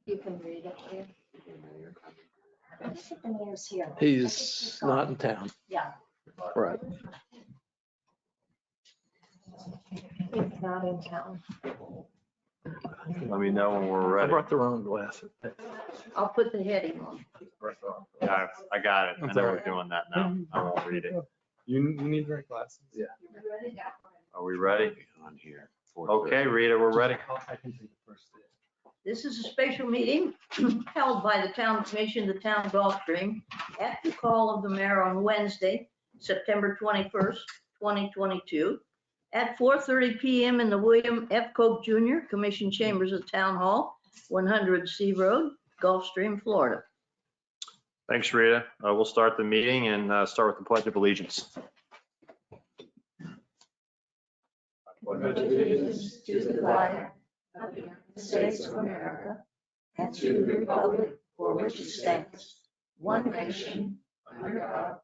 You can read it here. I think the mayor's here. He's not in town. Yeah. Right. He's not in town. Let me know when we're I ready. brought the wrong glasses. I'll put the heading on. Yeah, I got it. I That's know all we're right. doing that now. I won't read it. You need the right glasses. Yeah. Are we ready? On here. Okay, Rita, we're ready. I can take the first. This is a special meeting held by the Town Commission, the Town of Gulfstream, at the call of the mayor on Wednesday, September 21st, 2022, at 4:30 PM in the William F. Cope Jr. Commission Chambers of Town Hall, 100 C Road, Gulfstream, Florida. Thanks, Rita. We'll start the meeting and start with the Pledge of Allegiance. Allegiance to the flag of the United States of America and to the republic for which it stands, one nation, under God,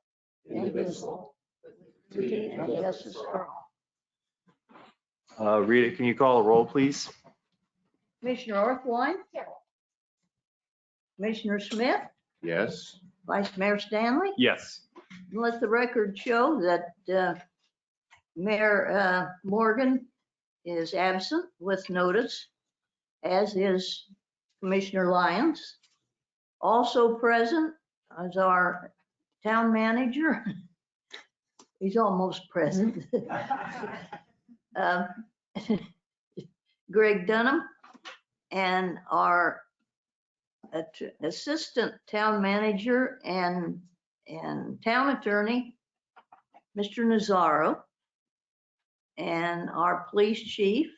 indivisible, with liberty and justice for all. Rita, can you call a roll, please? Commissioner Orthwein? Commissioner Smith? Yes. Vice Mayor Stanley? Yes. Let the record show that Mayor Morgan is absent with notice, as is Commissioner Lyons. Also present is our town manager. He's almost present. Greg Dunham, and our assistant town manager and town attorney, Mr. Nazaro, and our police chief.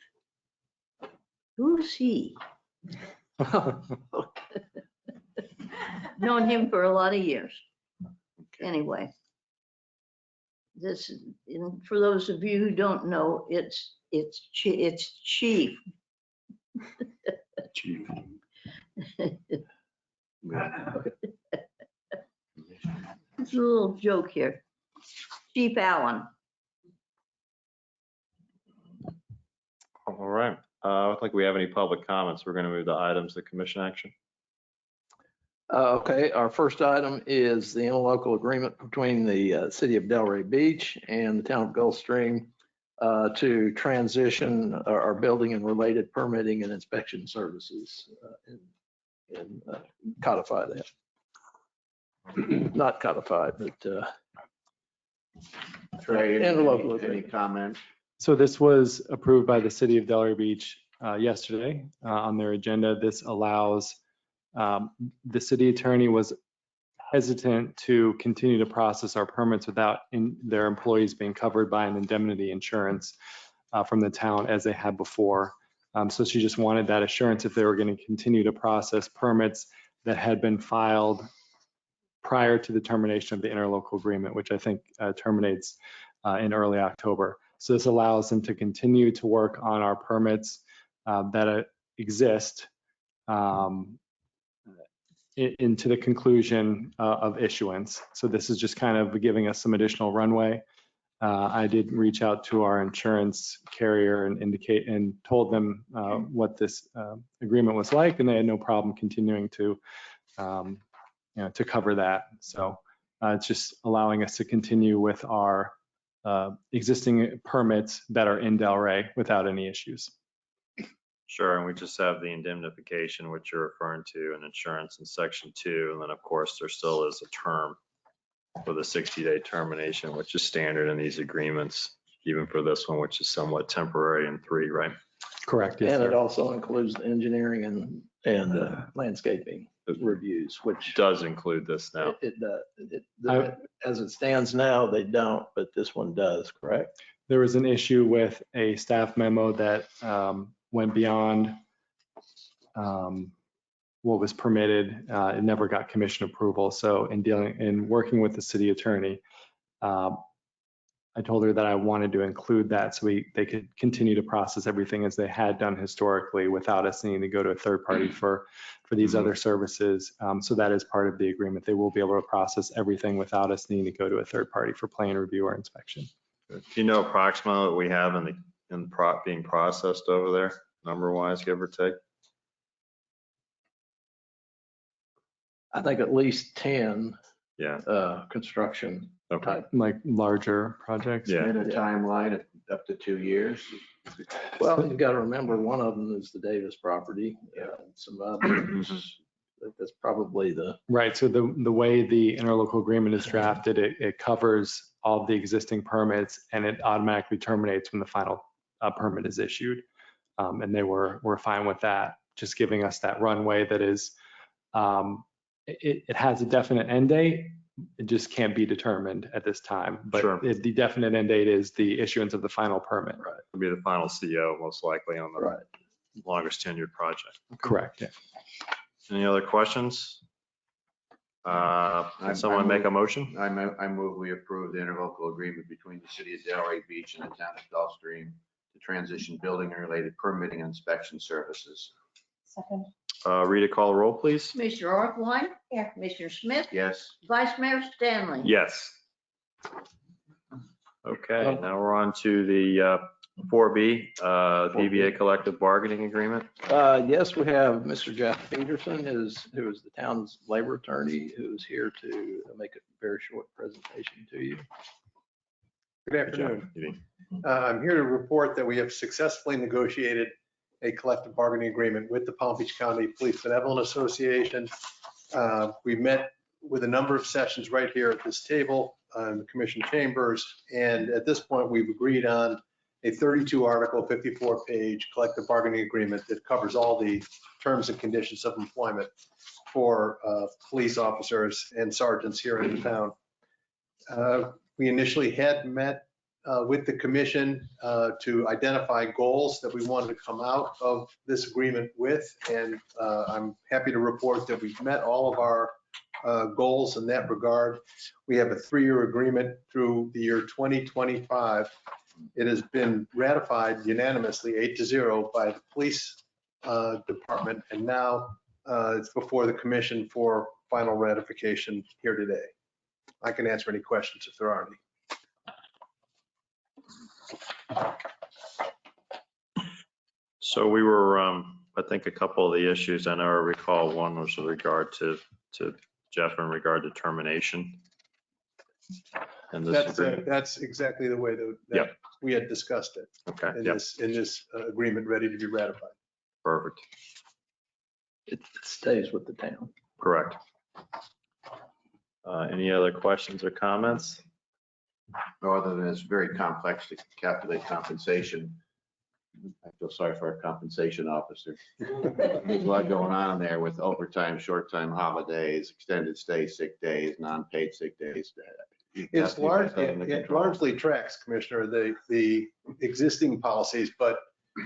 Who's he? Known him for a lot of years. Anyway, this, and for those of you who don't know, it's chief. Chief. It's a little joke here. Chief Allen. All right. I don't think we have any public comments. We're going to move to items of commission action. Okay, our first item is the interlocal agreement between the city of Delray Beach and the town of Gulfstream to transition our building and related permitting and inspection services and codify that. Not codified, but Trey, Interlocal any comment? So this was approved by the city of Delray Beach yesterday on their agenda. This allows, the city attorney was hesitant to continue to process our permits without their employees being covered by an indemnity insurance from the town as they had before. So she just wanted that assurance if they were going to continue to process permits that had been filed prior to the termination of the interlocal agreement, which I think terminates in early October. So this allows them to continue to work on our permits that exist into the conclusion of issuance. So this is just kind of giving us some additional runway. I did reach out to our insurance carrier and told them what this agreement was like, and they had no problem continuing to to cover that. So it's just allowing us to continue with our existing permits that are in Delray without any issues. Sure, and we just have the indemnification, which you're referring to, and insurance in section 2. And then, of course, there still is a term for the 60-day termination, which is standard in these agreements, even for this one, which is somewhat temporary in 3, right? Correct. Yes, and it sir. also includes the engineering and landscaping reviews, which Does include this now. as it stands now, they don't, but this one does, correct? There was an issue with a staff memo that went beyond what was permitted. It never got commission approval. So in working with the city attorney, I told her that I wanted to include that so they could continue to process everything as they had done historically without us needing to go to a third party for these other services. So that is part of the agreement. They will be able to process everything without us needing to go to a third party for plan review or inspection. Do you know approximately what we have being processed over there? number wise, give or take? I think at least 10 Yeah, construction okay. type. Like larger projects. Yeah. And a timeline of up to 2 years. Well, you've got to remember, one of them is the Davis property. Some others, that's probably the, Right, so the way the interlocal agreement is drafted, it covers all the existing permits and it automatically terminates when the final permit is issued. And they were fine with that, just giving us that runway that is, it has a definite end date. It just can't be determined at this time. But Sure. the definite end date is the issuance of the final permit. It'll be the final CO most likely on the right. longest tenured project. Correct, yeah. Any other questions? Can someone make a motion? I move we approve the interlocal agreement between the city of Delray Beach and the town of Gulfstream to transition building and related permitting and inspection services. Second. Rita, call the roll, please. Commissioner Orthwein? Here. Commissioner Smith? Yes. Vice Mayor Stanley? Yes. Okay, now we're on to the 4B, PBA collective bargaining agreement. Yes, we have Mr. Jeff Peterson, who is the town's labor attorney, who's here to make a very short presentation to you. Good afternoon. I'm here to report that we have successfully negotiated a collective bargaining agreement with the Palm Beach County Police Benevolent Association. We met with a number of sessions right here at this table in the commission chambers. And at this point, we've agreed on a 32 article, 54 page collective bargaining agreement that covers all the terms and conditions of employment for police officers and sergeants here in the town. We initially had met with the commission to identify goals that we wanted to come out of this agreement with. And I'm happy to report that we've met all of our goals in that regard. We have a 3-year agreement through the year 2025. It has been ratified unanimously 8-0 by the police department. And now it's before the commission for final ratification here today. I can answer any questions if there are any. So we were, I think a couple of the issues, I know I recall one was with regard to Jeff in regard to termination. And this agreement. That's exactly the way that Yep. we had discussed it Okay, in yep, this agreement ready to be ratified. perfect, It stays with the town. correct. Any other questions or comments? Other than it's very complex to calculate compensation. I feel sorry for our compensation officer. There's a lot going on there with overtime, short time holidays, extended stay sick days, non-paid sick days. It largely tracks, Commissioner, the existing policies, but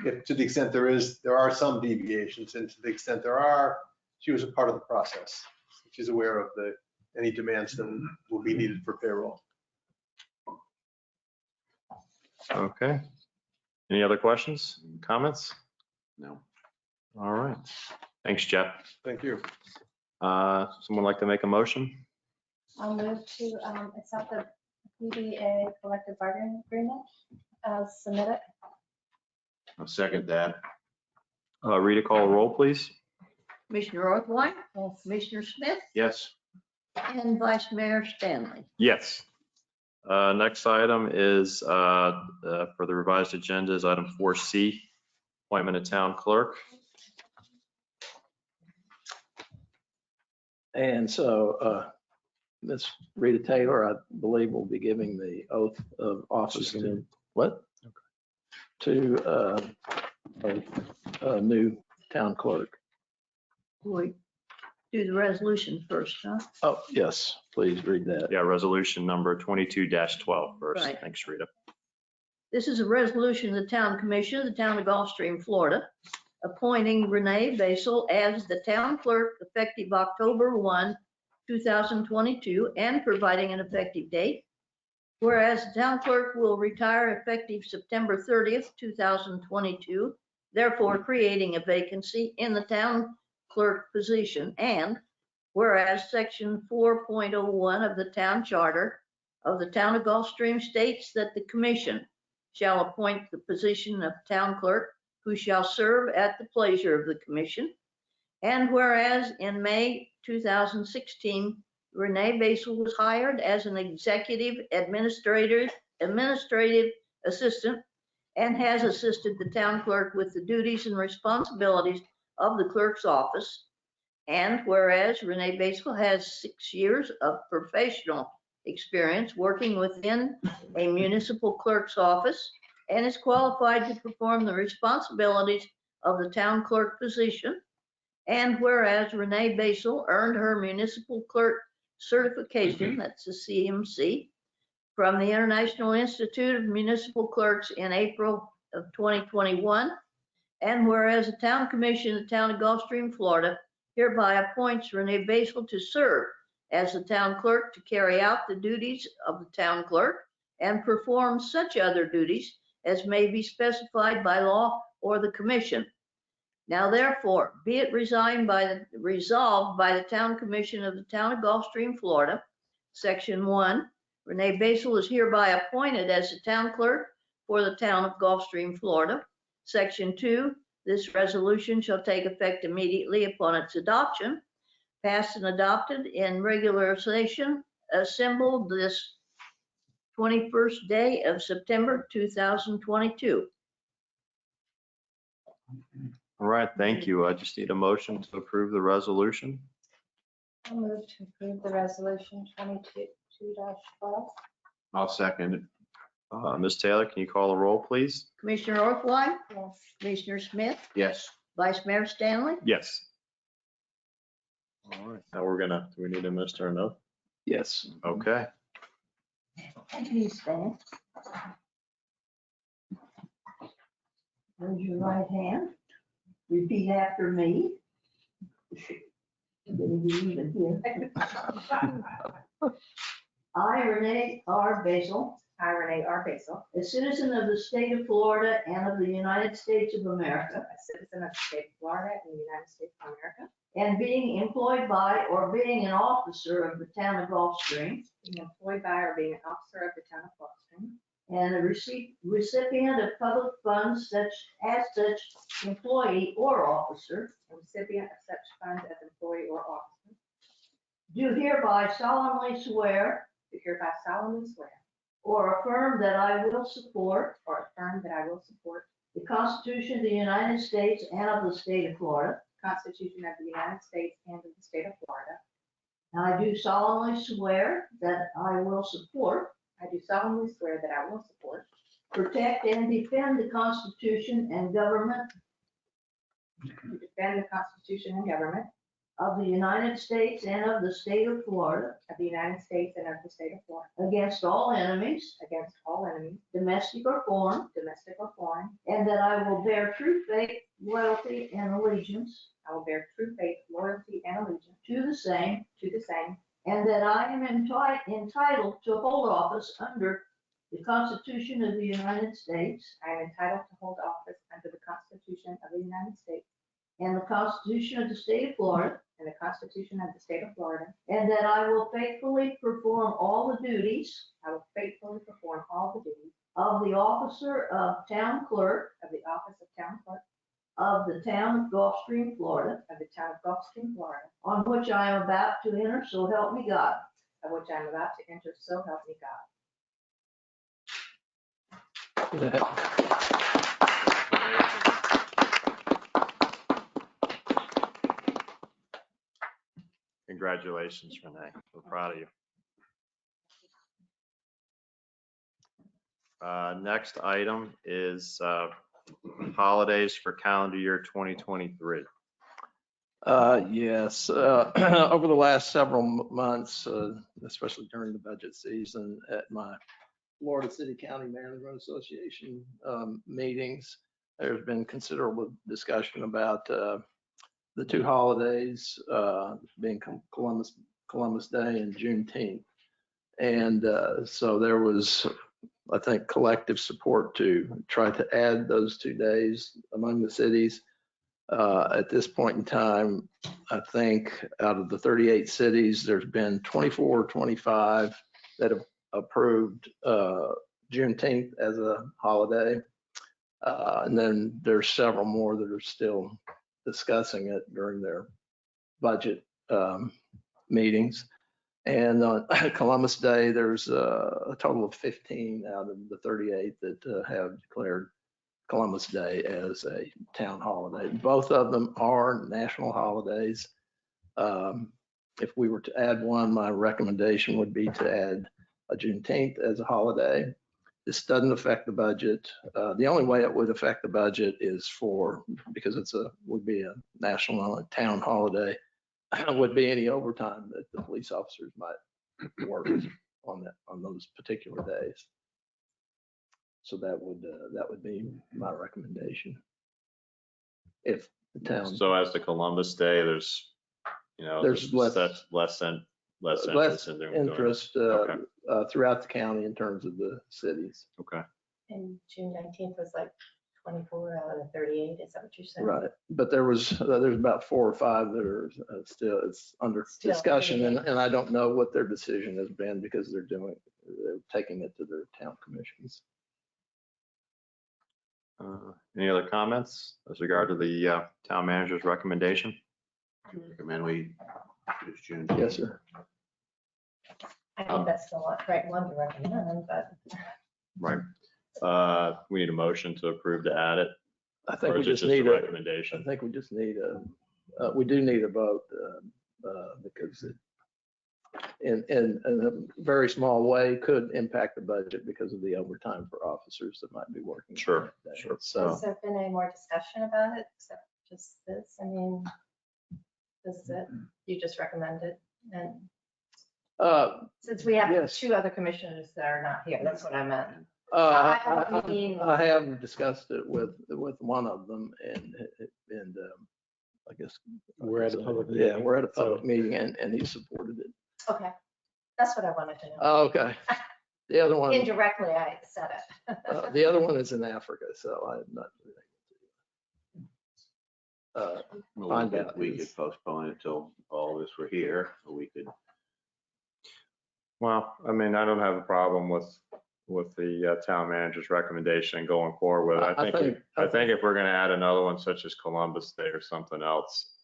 if to the extent there are some deviations, and to the extent there are, she was a part of the process. She's aware of any demands that will be needed for payroll. Okay. Any other questions, comments? No. All right. Thanks, Jeff. Thank you. Someone like to make a motion? I'll move to accept the PBA collective bargaining agreement as submitted. I'll second that. Rita, call the roll, please. Commissioner Orthwein? Yes. Commissioner Smith? Yes. And Vice Mayor Stanley? Yes. Next item is for the revised agenda is item 4C, appointment of town clerk. And so Ms. Rita Taylor, I believe, will be giving the oath of office to, what? To a new town clerk. We do the resolution first, huh? Oh, yes, please read that. Yeah, resolution number 22-12 first. Right. Thanks, Rita. This is a resolution of the Town Commission of the Town of Gulfstream, Florida, appointing Renee Basel as the town clerk effective October 1, 2022, and providing an effective date. Whereas the town clerk will retire effective September 30th, 2022, therefore creating a vacancy in the town clerk position. And whereas section 4.01 of the town charter of the town of Gulfstream states that the commission shall appoint the position of town clerk who shall serve at the pleasure of the commission. And whereas in May 2016, Renee Basil was hired as an executive administrative assistant and has assisted the town clerk with the duties and responsibilities of the clerk's office. And whereas Renee Basil has 6 years of professional experience working within a municipal clerk's office and is qualified to perform the responsibilities of the town clerk position. And whereas Renee Basil earned her municipal clerk certification, that's the CMC, from the International Institute of Municipal Clerks in April of 2021. And whereas the Town Commission of the Town of Gulfstream, Florida, hereby appoints Renee Basil to serve as the town clerk to carry out the duties of the town clerk and perform such other duties as may be specified by law or the commission. Now therefore, be it resolved by the Town Commission of the Town of Gulfstream, Florida, Section 1, Renee Basil is hereby appointed as the town clerk for the Town of Gulfstream, Florida. Section 2, this resolution shall take effect immediately upon its adoption, passed and adopted in regular session, assembled this 21st day of September 2022. All right, thank you. I just need a motion to approve the resolution. I'll move to approve the resolution 22-12. I'll second it. Ms. Taylor, can you call the roll, please? Commissioner Orthwein, Yes. Commissioner Smith, Yes. Vice Mayor Stanley. Yes. All right, now do we need to administer an oath? Yes. Okay. Please stand. Raise your right hand. Repeat after me. Getting you even here. I, Renee R. Basil, I, Renee R. Basil, a citizen of the state of Florida and of the United States of America, a citizen of the state of Florida and the United States of America, and being employed by or being an officer of the town of Gulfstream, being employed by or being an officer of the town of Gulfstream, and a recipient of public funds such employee or officer, and recipient of such funds as employee or officer, do hereby solemnly swear do hereby solemnly swear or affirm that I will support or affirm that I will support the Constitution of the United States and of the state of Florida. the Constitution of the United States and of the state of Florida. And I do solemnly swear that I will support, I do solemnly swear that I will support, protect, and defend the Constitution and government to defend the Constitution and government of the United States and of the state of Florida of the United States and of the state of Florida against all enemies, against all enemies, domestic or foreign, domestic or foreign. and that I will bear true faith, loyalty, and allegiance I will bear true faith, loyalty, and allegiance to the same, to the same, and that I am entitled to hold office under the Constitution of the United States I am entitled to hold office under the Constitution of the United States and the Constitution of the state of Florida, and the Constitution of the state of Florida. and that I will faithfully perform all the duties I will faithfully perform all the duties of the officer of town clerk of the office of town clerk of the town of Gulfstream, Florida, of the town of Gulfstream, Florida, on which I am about to enter, so help me God. of which I am about to enter, so help me God. Congratulations, Renee. We're proud of you. Next item is holidays for calendar year 2023. Yes, over the last several months, especially during the budget season at my Florida City County Management Association meetings, there's been considerable discussion about the two holidays being Columbus Day and Juneteenth. And so there was, I think, collective support to try to add those 2 days among the cities. At this point in time, I think out of the 38 cities, there's been 24 or 25 that have approved Juneteenth as a holiday. And then there's several more that are still discussing it during their budget meetings. And on Columbus Day, there's a total of 15 out of the 38 that have declared Columbus Day as a town holiday. Both of them are national holidays. If we were to add one, my recommendation would be to add a Juneteenth as a holiday. This doesn't affect the budget. The only way it would affect the budget is because would be a national and town holiday, would be any overtime that the police officers might work on those particular days. So that would be my recommendation. If the town. So as to Columbus Day, there's less interest in doing interest Okay. Throughout the county in terms of the cities. Okay. And June 19th was like 24 out of 38, is that what you said? Right, but there's about 4 or 5 that are still, it's under Still discussion, pretty and I don't know what their decision has been because they're taking it to their town commissions. Any other comments as regard to the town manager's recommendation? Recommend we choose June. Yes, sir. I think that's the right one to recommend, but Right. We need a motion to approve to add it. I think Or we is it just a need recommendation? I think we just need we do need a vote because it, in a very small way, could impact the budget because of the overtime for officers that might be working. Sure, that day. sure. So. has there been any more discussion about it except just this? I mean, this is it, you just recommend it? And since we have Yes. 2 other commissioners that are not here, that's what I meant. I have discussed it with one of them and I guess. We're at a public Yeah, meeting, we're at a public so- meeting and he supported it. Okay, that's what I wanted to know. Oh, okay. The other one, Indirectly, I said it. the other one is in Africa, so I'm not. Well, Find out. we could postpone it till all of us were here, or we could. Well, I mean, I don't have a problem with the town manager's recommendation and going forward with it. I think if we're going to add another one such as Columbus Day or something else,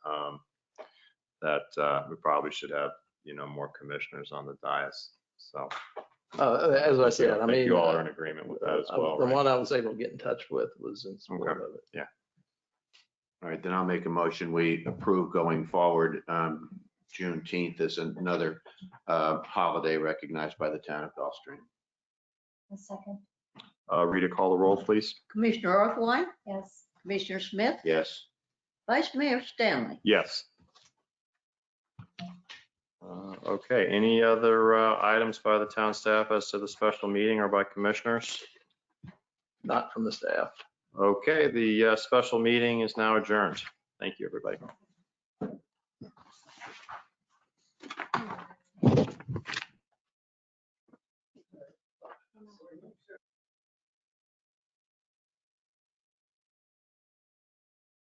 that we probably should have, more commissioners on the dais. So. As I said, I think mean. you all are in agreement with that as well, The right? one I was able to get in touch with was in support Okay. of it. All right, then I'll make a motion. We approve going forward. Juneteenth is another holiday recognized by the town of Gulfstream. A second, Rita, call the roll, please. Commissioner Orthwein, yes. Commissioner Smith, Yes. Vice Mayor Stanley. Yes. Okay, any other items by the town staff as to the special meeting or by commissioners? Not from the staff. Okay, the special meeting is now adjourned. Thank you, everybody.